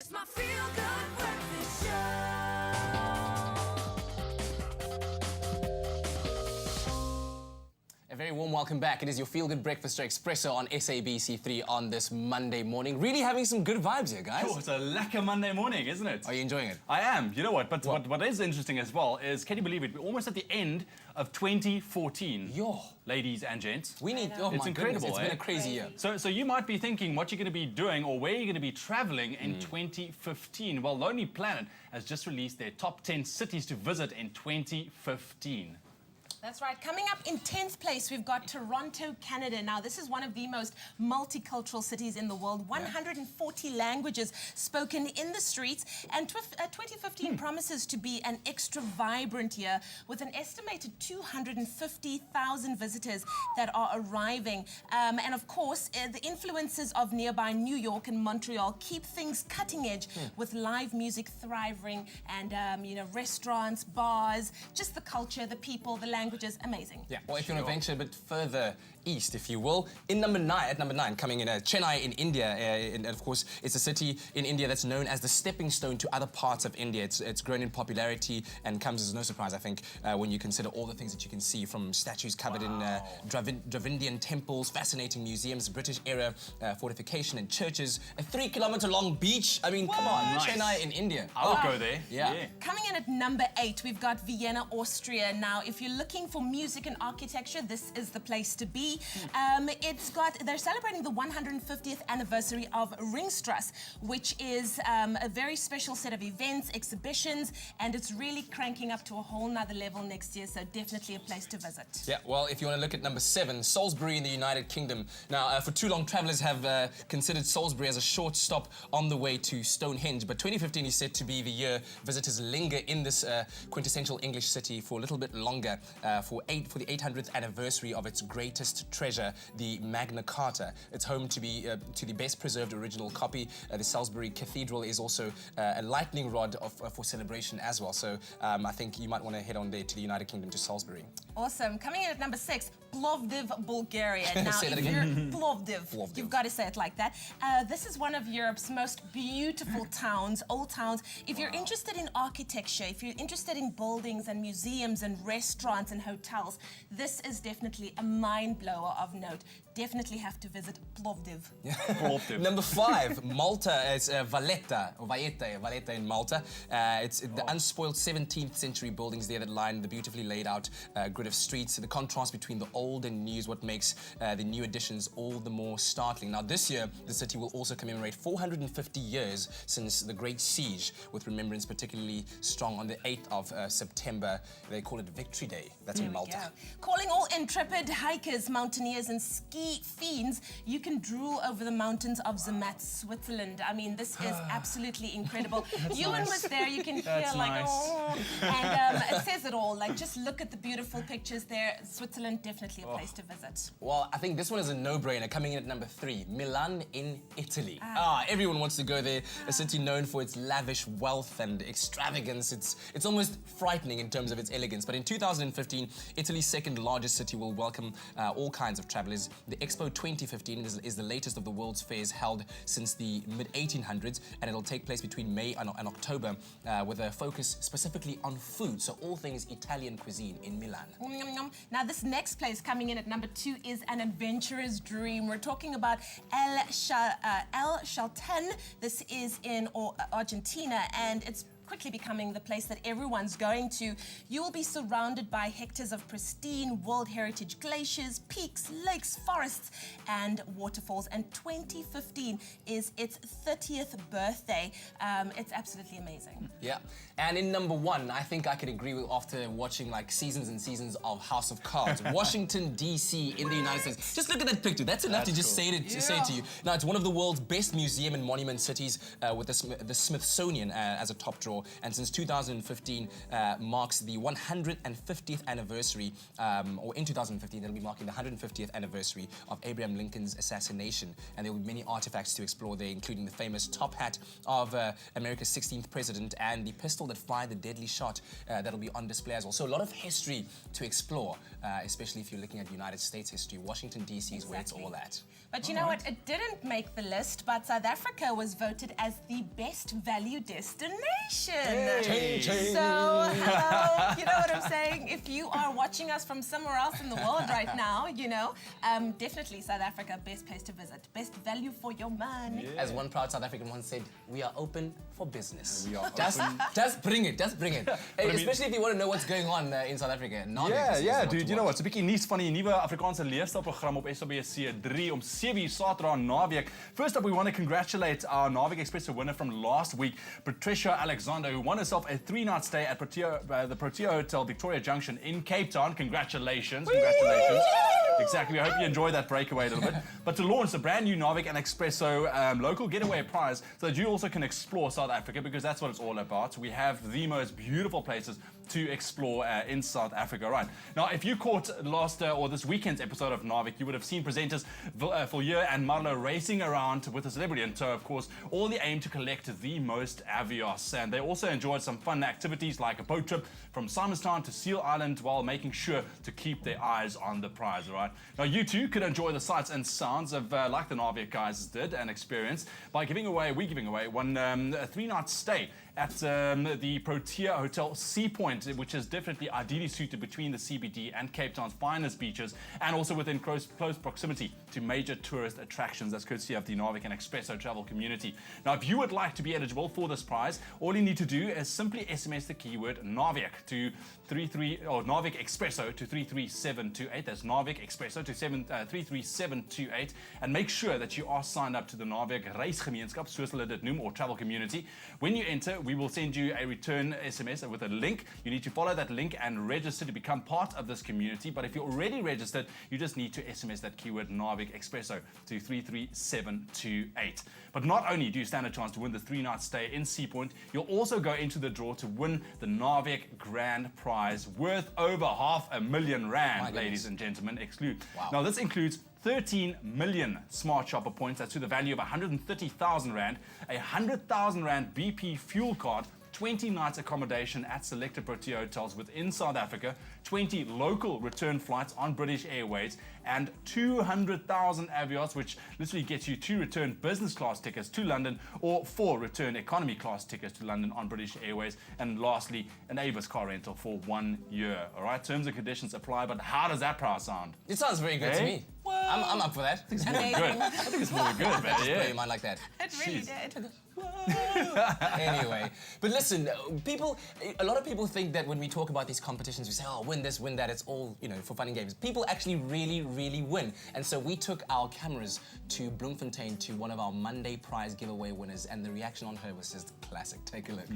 It's my feel-good breakfast show. A very warm welcome back. It is your feel-good breakfast show, Expresso, on SABC3 on this Monday morning. Really having some good vibes here, guys. Oh, it's a lekker Monday morning, isn't it? Are you enjoying it? I am. You know what? But what is interesting as well is, can you believe it? We're almost at the end of 2014. Yo. Ladies and gents. We need... Oh, it's my incredible, goodness. It's been a crazy year. So you might be thinking what you're going to be doing or where you're going to be traveling in 2015. Well, Lonely Planet has just released their top 10 cities to visit in 2015. That's right. Coming up in 10th place, we've got Toronto, Canada. Now, this is one of the most multicultural cities in the world. 140 languages spoken in the streets. And 2015 promises to be an extra vibrant year with an estimated 250,000 visitors that are arriving. And of course, the influences of nearby New York and Montreal keep things cutting edge with live music thriving and, restaurants, bars, just the culture, the people, the languages, amazing. Yeah, well, if you want to venture a bit further east, if you will, at number 9, coming in Chennai in India, and of course, it's a city in India that's known as the stepping stone to other parts of India. It's grown in popularity and comes as no surprise, I think, when you consider all the things that you can see, from statues covered in Dravidian temples, fascinating museums, British-era fortification and churches, a 3-kilometer-long beach. I mean, come on, Nice. Chennai in India. I would go there. Yeah. Coming in at number 8, we've got Vienna, Austria. Now, if you're looking for music and architecture, this is the place to be. They're celebrating the 150th anniversary of Ringstrasse, which is a very special set of events, exhibitions, and it's really cranking up to a whole nother level next year, so definitely a place to visit. Yeah, well, if you want to look at number 7, Salisbury in the United Kingdom. Now, for too long, travellers have considered Salisbury as a short stop on the way to Stonehenge, but 2015 is set to be the year visitors linger in this quintessential English city for a little bit longer, for the 800th anniversary of its greatest treasure, the Magna Carta. It's home to the best preserved original copy. The Salisbury Cathedral is also a lightning rod for celebration as well. So I think you might want to head on there to the United Kingdom, to Salisbury. Awesome. Coming in at number 6, Plovdiv, Bulgaria. Now, Say that if again. you're Plovdiv, you've got to say it like that. This is one of Europe's most beautiful towns, old towns. If you're interested in architecture, if you're interested in buildings and museums and restaurants and hotels, this is definitely a mind blower of note. Definitely have to visit Plovdiv. Plovdiv. Number 5, Malta. It's Valletta in Malta. It's the unspoiled 17th century buildings there that line the beautifully laid out grid of streets. The contrast between the old and new is what makes the new additions all the more startling. Now, this year, the city will also commemorate 450 years since the Great Siege, with remembrance particularly strong on the 8th of September. They call it Victory Day. That's in Malta. Yeah. Calling all intrepid hikers, mountaineers and ski fiends, you can drool over the mountains of Zermatt, Switzerland. I mean, this is absolutely incredible. Ewan was there, you can hear That's like, nice. oh, and it says it all. Like, just look at the beautiful pictures there. Switzerland, definitely a place to visit. Well, I think this one is a no-brainer. Coming in at number 3, Milan in Italy. Everyone wants to go there. A city known for its lavish wealth and extravagance. It's almost frightening in terms of its elegance. But in 2015, Italy's second largest city will welcome all kinds of travelers. The Expo 2015 is the latest of the world's fairs held since the mid-1800s, and it'll take place between May and October with a focus specifically on food. So all things Italian cuisine in Milan. Now, this next place coming in at number 2 is an adventurer's dream. We're talking about El Chalten. This is in Argentina, and it's quickly becoming the place that everyone's going to. You will be surrounded by hectares of pristine World Heritage glaciers, peaks, lakes, forests, and waterfalls. And 2015 is its 30th birthday. It's absolutely amazing. Yeah, and in number 1, I think I could agree with, after watching like seasons and seasons of House of Cards, Washington, D.C. in the United States. Just look at that picture. That's enough to just say to you. Now, it's one of the world's best museum and monument cities with the Smithsonian as a top draw. explore. And since 2015 marks the 150th anniversary, or in 2015, it'll be marking the 150th anniversary of Abraham Lincoln's assassination. And there will be many artifacts to explore there, including the famous top hat of America's 16th president and the pistol that fired the deadly shot that'll be on display as well. So a lot of history to explore, especially if you're looking at United States history. Washington, D.C. is where it's all at. But you know what? It didn't make the list, but South Africa was voted as the best value destination. Hey. So, hello, you know what I'm saying? If you are watching us from somewhere else in the world right now, you know, definitely South Africa, best place to visit. Best value for your money. As one proud South African once said, we are open for business. We are just bring it, just bring it. Hey, especially if you want to know what's going on in South Africa. Ja, dude, you know what? So 'n bietjie nuus van die nuwe Afrikaanse leefstylprogram op SABC 3 om 7:00 Saterdag naweek. First up, we want to congratulate our Naweek Expresso winner from last week, Patricia Alexander, who won herself a 3-night stay at the Protea Hotel, Victoria Junction in Cape Town. Congratulations, congratulations. Exactly, I hope you enjoyed that breakaway a little bit. But to launch the brand new Naweek and Expresso local getaway prize so that you also can explore South Africa, because that's what it's all about. We have the most beautiful places to explore in South Africa. Right. Now, if you caught last or this weekend's episode of Naweek, you would have seen presenters Villiers and Marlo racing around with a celebrity in tow, of course, all the aim to collect the most Avios. And they also enjoyed some fun activities like a boat trip from Simonstown to Seal Island while making sure to keep their eyes on the prize, all right? Now, you too could enjoy the sights and sounds of, like the Naweek guys did and experienced by giving away one a 3-night stay at the Protea Hotel Sea Point, which is definitely ideally suited between the CBD and Cape Town's finest beaches, and also within close proximity to major tourist attractions. That's courtesy of the Naweek and Expresso travel community. Now, if you would like to be eligible for this prize, all you need to do is simply SMS the keyword Naweek to Naweek Expresso to 33728. That's Naweek Expresso to 33728, and make sure that you are signed up to the Naweek Reisgemeenskap, soos hulle dit noem, or travel community. When you enter, we will send you a return SMS with a link. You need to follow that link and register to become part of this community. But if you're already registered, you just need to SMS that keyword Naweek Expresso to 33728. But not only do you stand a chance to win the 3-night stay in Sea Point, you'll also go into the draw to win the Naweek Grand Prize worth over R500,000, ladies and gentlemen. Wow. Now, this includes 13 million Smart Shopper points. That's to the value of 130,000 Rand, a 100,000 Rand BP fuel card, 20 nights accommodation at selected Protea hotels within South Africa, 20 local return flights on British Airways, and 200,000 Avios, which literally gets you 2 return business class tickets to London or 4 return economy class tickets to London on British Airways. And lastly, an Avis car rental for 1 year. All right, terms and conditions apply, but how does that price sound? It sounds very good to me. I'm up for that. It's more than good. I think it's more than good, man. Blow Yeah. your mind like that. It really did. Anyway, but listen, a lot of people think that when we talk about these competitions, we say, oh, win this, win that, it's all, you know, for fun and games. People actually really win. And so we took our cameras to Bloemfontein to one of our Monday prize giveaway winners, and the reaction on her was just classic. Take a look.